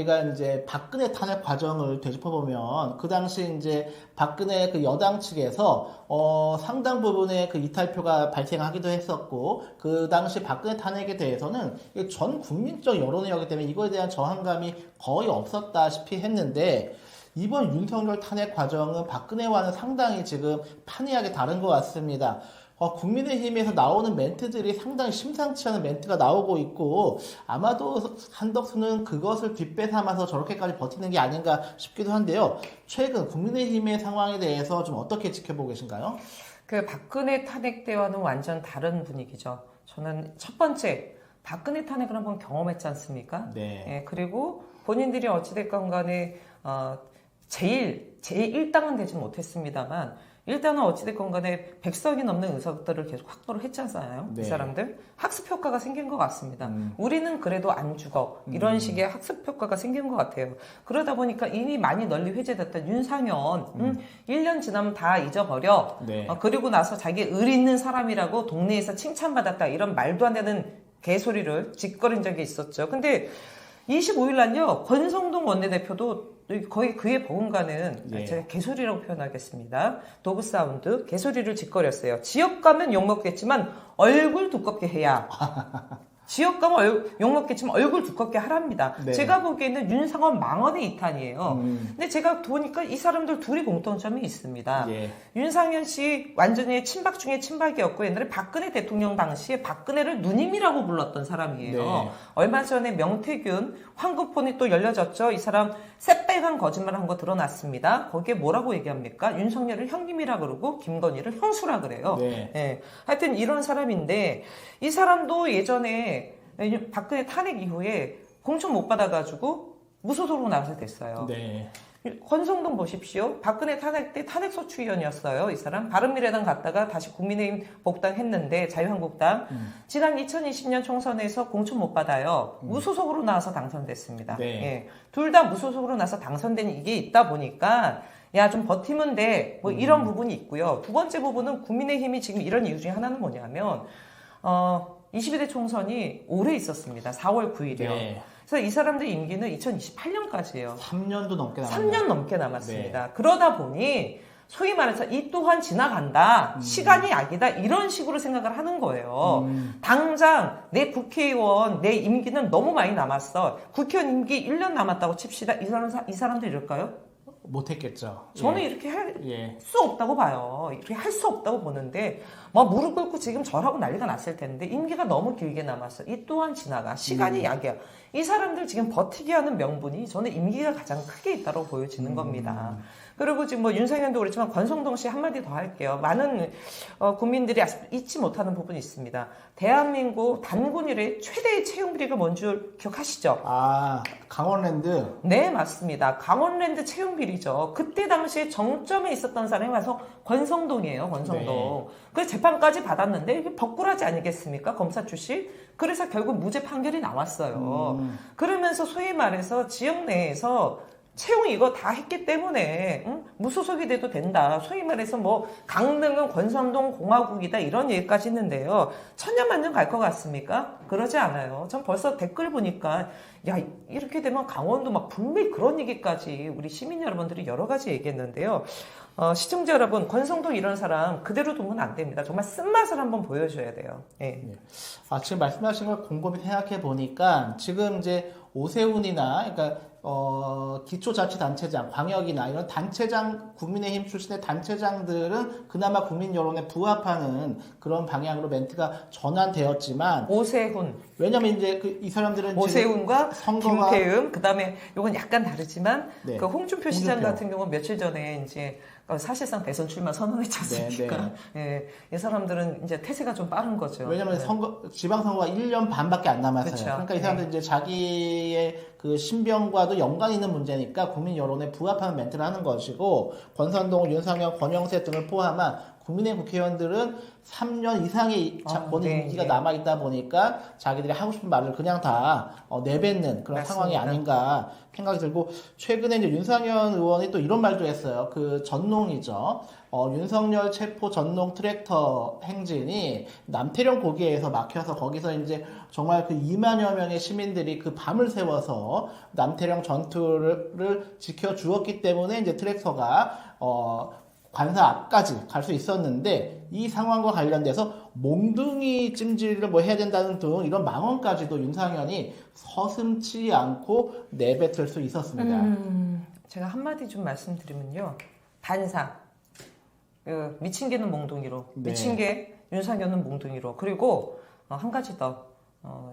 저희가 이제 박근혜 탄핵 과정을 되짚어보면 그 당시 이제 박근혜 그 여당 측에서 상당 부분의 그 이탈표가 발생하기도 했었고 그 당시 박근혜 탄핵에 대해서는 전 국민적 여론이었기 때문에 이거에 대한 저항감이 거의 없었다시피 했는데 이번 윤석열 탄핵 과정은 박근혜와는 상당히 지금 판이하게 다른 것 같습니다. 국민의힘에서 나오는 멘트들이 상당히 심상치 않은 멘트가 나오고 있고 아마도 한덕수는 그것을 뒷배삼아서 저렇게까지 버티는 게 아닌가 싶기도 한데요. 최근 국민의힘의 상황에 대해서 좀 어떻게 지켜보고 계신가요? 그 박근혜 탄핵 때와는 완전 다른 분위기죠. 저는 첫 번째 박근혜 탄핵을 한번 경험했지 않습니까? 네. 예, 그리고 본인들이 어찌됐건 간에 제일 1당은 되지 못했습니다만 일단은 어찌됐건 간에 100석이 넘는 의석들을 계속 확보를 했잖아요. 네. 이 사람들. 학습 효과가 생긴 것 같습니다. 우리는 그래도 안 죽어. 이런 식의 학습 효과가 생긴 것 같아요. 그러다 보니까 이미 많이 널리 회자됐던 윤상현, 1년 지나면 다 잊어버려. 네. 그리고 나서 자기 의 있는 사람이라고 동네에서 칭찬받았다. 이런 말도 안 되는 개소리를 짓거린 적이 있었죠. 근데 25일 날요, 권성동 원내대표도 거의 그에 버금가는 예. 제가 개소리라고 표현하겠습니다. 도구 사운드 개소리를 짓거렸어요. 지역 가면 욕먹겠지만 얼굴 두껍게 해야 지역 가면 욕먹겠지만 얼굴 두껍게 하랍니다. 네. 제가 보기에는 윤상원 망언의 이탄이에요. 근데 제가 보니까 이 사람들 둘이 공통점이 있습니다. 예. 윤상현 씨 완전히 친박 중에 친박이었고 옛날에 박근혜 대통령 당시에 박근혜를 누님이라고 불렀던 사람이에요. 네. 얼마 전에 명태균 황급폰이 또 열려졌죠. 이 사람 새빨간 거짓말 한 거 드러났습니다. 거기에 뭐라고 얘기합니까? 윤석열을 형님이라 그러고 김건희를 형수라 그래요. 네. 예. 하여튼 이런 사람인데 이 사람도 예전에 박근혜 탄핵 이후에 공천 못 받아가지고 무소속으로 나가서 됐어요. 네. 권성동 보십시오. 박근혜 탄핵 때 탄핵소추위원이었어요. 이 사람 바른미래당 갔다가 다시 국민의힘 복당했는데 자유한국당 지난 2020년 총선에서 공천 못 받아요. 무소속으로 나와서 당선됐습니다. 네. 예. 둘 다 무소속으로 나와서 당선된 이게 있다 보니까 야 좀 버티면 돼. 뭐 이런 부분이 있고요. 두 번째 부분은 국민의힘이 지금 이런 이유 중에 하나는 뭐냐면 22대 총선이 오래 있었습니다. 4월 9일이요. 네. 그래서 이 사람들 임기는 2028년까지예요. 3년도 넘게 남았네요. 3년 넘게 남았습니다. 네. 그러다 보니 소위 말해서 이 또한 지나간다. 시간이 약이다. 이런 식으로 생각을 하는 거예요. 당장 내 국회의원, 내 임기는 너무 많이 남았어. 국회의원 임기 1년 남았다고 칩시다. 이 사람들 이럴까요? 못했겠죠. 저는 예. 이렇게 할 예. 수 없다고 봐요. 이렇게 할 수 없다고 보는데 막 무릎 꿇고 지금 절하고 난리가 났을 텐데 임기가 너무 길게 남았어. 이 또한 지나가. 시간이 약이야. 이 사람들 지금 버티게 하는 명분이 저는 임기가 가장 크게 있다고 보여지는 겁니다. 그리고 지금 뭐 윤상현도 그렇지만 권성동 씨 한마디 더 할게요. 많은 국민들이 아직 잊지 못하는 부분이 있습니다. 대한민국 단군 이래 최대의 채용 비리가 뭔 줄 기억하시죠? 아, 강원랜드. 네, 맞습니다. 강원랜드 채용 비리죠. 그때 당시에 정점에 있었던 사람이 와서 권성동이에요, 권성동. 네. 그래서 재판까지 받았는데 이게 벅꾸라지 아니겠습니까? 검사 출신. 그래서 결국 무죄 판결이 나왔어요. 그러면서 소위 말해서 지역 내에서 채용 이거 다 했기 때문에 무소속이 돼도 된다. 소위 말해서 뭐 강릉은 권성동 공화국이다 이런 얘기까지 했는데요. 천년만년 갈 것 같습니까? 그러지 않아요. 전 벌써 댓글 보니까 야 이렇게 되면 강원도 막 분명히 그런 얘기까지 우리 시민 여러분들이 여러 가지 얘기했는데요. 시청자 여러분 권성동 이런 사람 그대로 두면 안 됩니다. 정말 쓴맛을 한번 보여줘야 돼요. 예. 예. 지금 말씀하신 걸 곰곰이 생각해 보니까 지금 이제 오세훈이나 그러니까 기초자치단체장, 광역이나 이런 단체장, 국민의힘 출신의 단체장들은 그나마 국민 여론에 부합하는 그런 방향으로 멘트가 전환되었지만 오세훈, 왜냐면 이제 이 사람들은 오세훈과 선거가 김태흠, 그다음에 이건 약간 다르지만 네. 그 홍준표 시장 홍준표. 같은 경우 며칠 전에 이제 사실상 대선 출마 선언했지 않습니까? 예, 이 사람들은 이제 태세가 좀 빠른 거죠. 왜냐면 지방선거가 1년 반밖에 안 남았어요. 그쵸. 그러니까 이 사람들 이제 자기의 그 신병과도 연관이 있는 문제니까 국민 여론에 부합하는 멘트를 하는 것이고 권선동, 윤상현, 권영세 등을 포함한 국민의힘 국회의원들은 3년 이상의 본인 네, 임기가 네. 남아있다 보니까 자기들이 하고 싶은 말을 그냥 다 내뱉는 그런 맞습니다. 상황이 아닌가 생각이 들고, 최근에 이제 윤상현 의원이 또 이런 말도 했어요. 그 전농이죠. 윤석열 체포 전농 트랙터 행진이 남태령 고개에서 막혀서 거기서 이제 정말 그 2만여 명의 시민들이 그 밤을 새워서 남태령 전투를 지켜주었기 때문에 이제 트랙터가 관사 앞까지 갈 수 있었는데, 이 상황과 관련돼서 몽둥이 찜질을 뭐 해야 된다는 등 이런 망언까지도 윤상현이 서슴지 않고 내뱉을 수 있었습니다. 제가 한마디 좀 말씀드리면요. 반사. 미친 개는 몽둥이로. 네. 미친 개, 윤상현은 몽둥이로. 그리고 한 가지 더.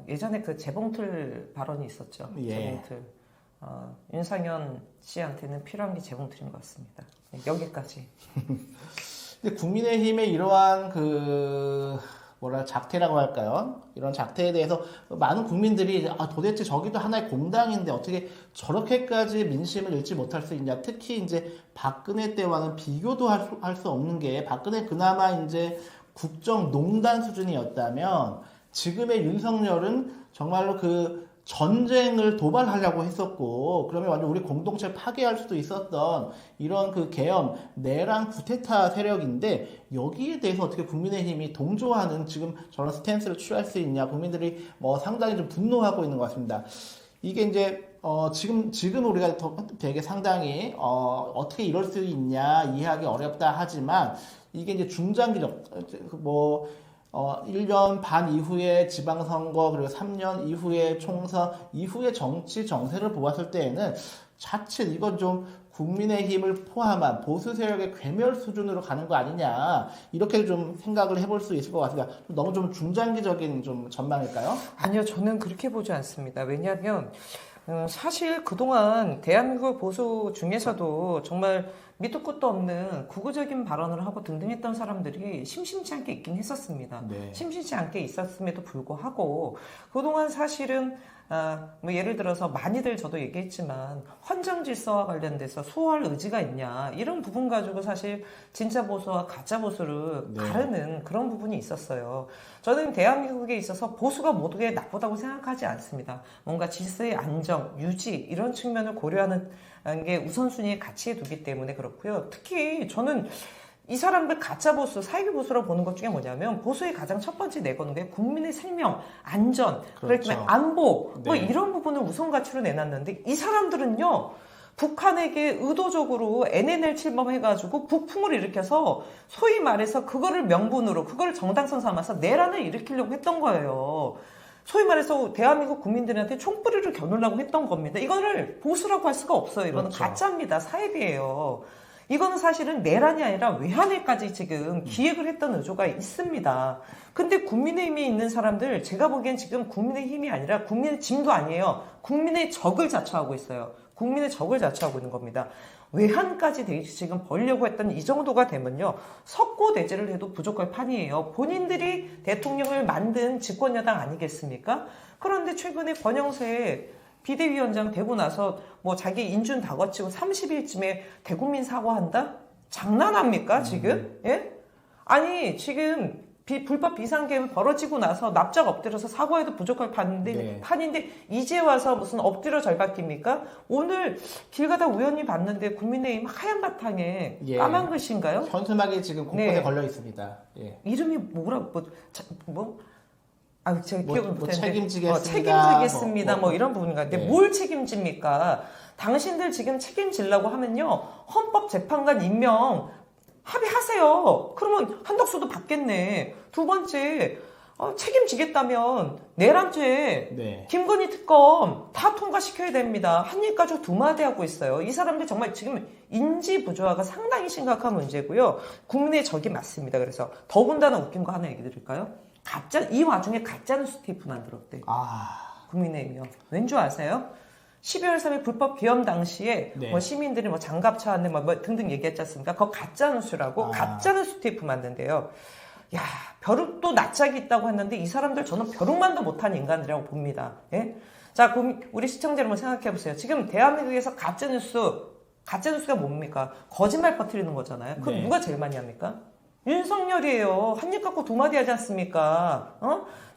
예전에 그 재봉틀 발언이 있었죠. 예. 재봉틀. 윤상현 씨한테는 필요한 게 재봉틀인 것 같습니다. 네, 여기까지. 근데 국민의힘의 이러한 작태라고 할까요? 이런 작태에 대해서 많은 국민들이 도대체 저기도 하나의 공당인데 어떻게 저렇게까지 민심을 읽지 못할 수 있냐. 특히 이제 박근혜 때와는 비교도 할 수 없는 게, 박근혜 그나마 이제 국정농단 수준이었다면 지금의 윤석열은 정말로 그 전쟁을 도발하려고 했었고, 그러면 완전 우리 공동체를 파괴할 수도 있었던 이런 그 계엄, 내란 쿠데타 세력인데, 여기에 대해서 어떻게 국민의힘이 동조하는 지금 저런 스탠스를 취할 수 있냐, 국민들이 상당히 좀 분노하고 있는 것 같습니다. 이게 이제 지금 우리가 되게 상당히 어떻게 이럴 수 있냐 이해하기 어렵다 하지만, 이게 이제 중장기적 1년 반 이후에 지방선거, 그리고 3년 이후에 총선 이후의 정치 정세를 보았을 때에는 자칫 이건 좀 국민의힘을 포함한 보수 세력의 괴멸 수준으로 가는 거 아니냐, 이렇게 좀 생각을 해볼 수 있을 것 같습니다. 너무 좀 중장기적인 좀 전망일까요? 아니요, 저는 그렇게 보지 않습니다. 왜냐하면 사실 그동안 대한민국 보수 중에서도 정말 밑도 끝도 없는 구구적인 발언을 하고 등등했던 사람들이 심심치 않게 있긴 했었습니다. 네. 심심치 않게 있었음에도 불구하고 그동안 사실은 예를 들어서 많이들 저도 얘기했지만 헌정 질서와 관련돼서 수호할 의지가 있냐, 이런 부분 가지고 사실 진짜 보수와 가짜 보수를 네. 가르는 그런 부분이 있었어요. 저는 대한민국에 있어서 보수가 모두게 나쁘다고 생각하지 않습니다. 뭔가 질서의 안정, 유지 이런 측면을 고려하는 게 우선순위에 가치에 두기 때문에 그렇고요. 특히 저는 이 사람들 가짜 보수, 사이비 보수라고 보는 것 중에 뭐냐면, 보수의 가장 첫 번째 내거는 게 국민의 생명, 안전, 그렇죠. 그렇지만 안보, 네. 이런 부분을 우선 가치로 내놨는데, 이 사람들은요, 북한에게 의도적으로 NNL 침범해가지고 북풍을 일으켜서 소위 말해서 그거를 명분으로, 그거를 정당성 삼아서 내란을 일으키려고 했던 거예요. 소위 말해서 대한민국 국민들한테 총뿌리를 겨누려고 했던 겁니다. 이거를 보수라고 할 수가 없어요. 이거는 그렇죠. 가짜입니다. 사입이에요. 이거는 사실은 내란이 아니라 외환에까지 지금 기획을 했던 의도가 있습니다. 근데 국민의힘에 있는 사람들, 제가 보기엔 지금 국민의힘이 아니라 국민의 짐도 아니에요. 국민의 적을 자처하고 있어요. 국민의 적을 자처하고 있는 겁니다. 외환까지 지금 벌려고 했던 이 정도가 되면요, 석고대죄를 해도 부족할 판이에요. 본인들이 대통령을 만든 집권여당 아니겠습니까? 그런데 최근에 권영세 비대위원장 되고 나서 자기 인준 다 거치고 30일쯤에 대국민 사과한다? 장난합니까, 지금? 예? 아니, 지금 불법 비상계엄 벌어지고 나서 납작 엎드려서 사과해도 부족할 판인데 이제 와서 무슨 엎드려 절박입니까? 오늘 길 가다 우연히 봤는데 국민의힘 하얀 바탕에 까만 글씨인가요? 현수막이 지금 곳곳에 네. 걸려 있습니다. 예. 이름이 뭐라고 제가 기억을 못했는데 책임지겠습니다. 이런 부분인가. 근데 네. 뭘 책임집니까? 당신들 지금 책임지려고 하면요, 헌법재판관 임명 합의하세요. 그러면 한덕수도 받겠네. 두 번째, 책임지겠다면 내란죄, 네. 김건희 특검 다 통과시켜야 됩니다. 한일가족 두마디하고 있어요. 이 사람들 정말 지금 인지 부조화가 상당히 심각한 문제고요. 국민의 적이 맞습니다. 그래서 더군다나 웃긴 거 하나 얘기 드릴까요? 이 와중에 가짜뉴스 테이프 만들었대. 국민의힘이요. 왠 줄 아세요? 12월 3일 불법 계엄 당시에 네. 시민들이 장갑차 안에 등등 얘기했지 않습니까? 그거 가짜뉴스라고 가짜뉴스 테이프 만든대요. 야, 벼룩도 낯짝이 있다고 했는데 이 사람들 저는 벼룩만도 못한 인간들이라고 봅니다. 예? 자, 그럼 우리 시청자 여러분 생각해 보세요. 지금 대한민국에서 가짜뉴스가 뭡니까? 거짓말 퍼뜨리는 거잖아요. 그럼 네. 누가 제일 많이 합니까? 윤석열이에요. 한 입 갖고 두 마디 하지 않습니까?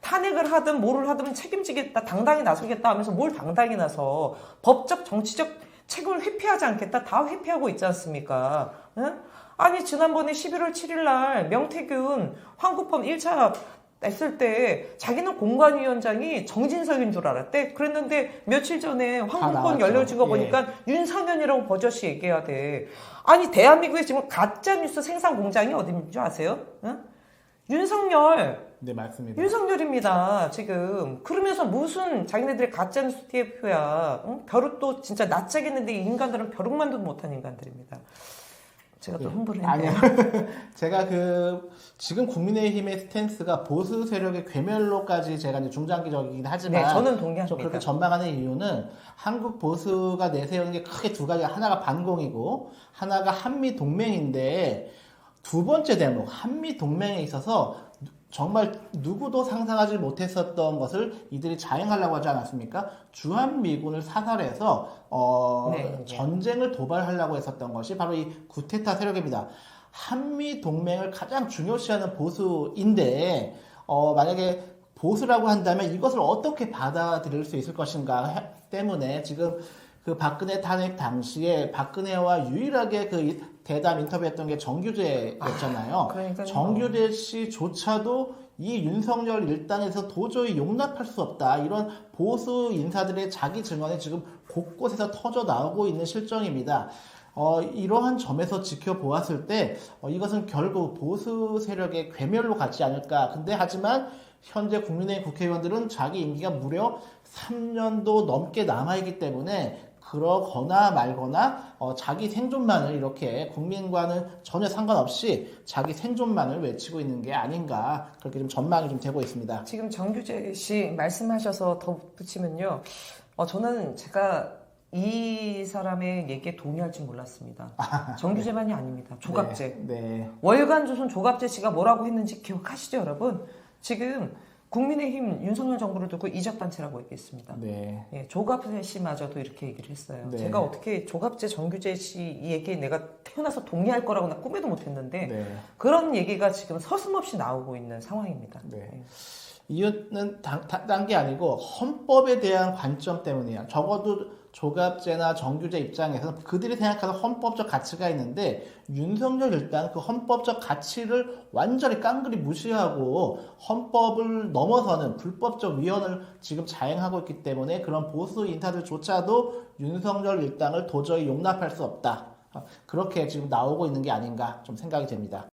탄핵을 하든 뭐를 하든 책임지겠다, 당당히 나서겠다 하면서 뭘 당당히 나서 법적, 정치적 책임을 회피하지 않겠다, 다 회피하고 있지 않습니까? 아니, 지난번에 11월 7일 날 명태균 황급범 1차 했을 때 자기는 공관위원장이 정진석인 줄 알았대. 그랬는데 며칠 전에 황급범 열려진 거 보니까 윤상현이라고 버젓이 얘기해야 돼. 아니, 대한민국에 지금 가짜뉴스 생산 공장이 어딘지 아세요? 윤석열. 네, 맞습니다. 윤석열입니다, 지금. 그러면서 무슨 자기네들의 가짜뉴스 TF야. 벼룩도 진짜 낯짝했는데 이 인간들은 벼룩만도 못한 인간들입니다. 제가 또 흥분을 했네요. 아니요. 제가 지금 국민의힘의 스탠스가 보수 세력의 괴멸로까지 제가 이제 중장기적이긴 하지만. 네, 저는 동의합니다. 좀 그렇게 전망하는 이유는 한국 보수가 내세우는 게 크게 두 가지. 하나가 반공이고, 하나가 한미동맹인데, 두 번째 대목, 한미동맹에 있어서 정말 누구도 상상하지 못했었던 것을 이들이 자행하려고 하지 않았습니까? 주한미군을 사살해서 네. 전쟁을 도발하려고 했었던 것이 바로 이 구테타 세력입니다. 한미동맹을 가장 중요시하는 보수인데 만약에 보수라고 한다면 이것을 어떻게 받아들일 수 있을 것인가 때문에 지금 그 박근혜 탄핵 당시에 박근혜와 유일하게 그 대담 인터뷰했던 게 정규재였잖아요. 정규재 씨조차도 이 윤석열 일당에서 도저히 용납할 수 없다. 이런 보수 인사들의 자기 증언이 지금 곳곳에서 터져 나오고 있는 실정입니다. 이러한 점에서 지켜보았을 때 이것은 결국 보수 세력의 괴멸로 가지 않을까. 근데 하지만 현재 국민의힘 국회의원들은 자기 임기가 무려 3년도 넘게 남아있기 때문에 그러거나 말거나 자기 생존만을 이렇게 국민과는 전혀 상관없이 자기 생존만을 외치고 있는 게 아닌가 그렇게 좀 전망이 좀 되고 있습니다. 지금 정규재 씨 말씀하셔서 덧붙이면요. 저는 제가 이 사람의 얘기에 동의할 줄 몰랐습니다. 정규재만이 아닙니다. 조갑재. 네. 월간 조선 조갑재 씨가 뭐라고 했는지 기억하시죠, 여러분? 지금 국민의힘 윤석열 정부를 두고 이적단체라고 얘기했습니다. 네. 예, 조갑재 씨마저도 이렇게 얘기를 했어요. 네. 제가 어떻게 조갑재, 정규재 씨 이 얘기에 내가 태어나서 동의할 거라고 나 꿈에도 못했는데 네. 그런 얘기가 지금 서슴없이 나오고 있는 상황입니다. 네. 예. 이유는 딴 게 아니고 헌법에 대한 관점 때문이에요. 적어도 조갑재나 정규재 입장에서는 그들이 생각하는 헌법적 가치가 있는데 윤석열 일단 그 헌법적 가치를 완전히 깡그리 무시하고 헌법을 넘어서는 불법적 위헌을 지금 자행하고 있기 때문에 그런 보수 인사들조차도 윤석열 일당을 도저히 용납할 수 없다. 그렇게 지금 나오고 있는 게 아닌가 좀 생각이 됩니다.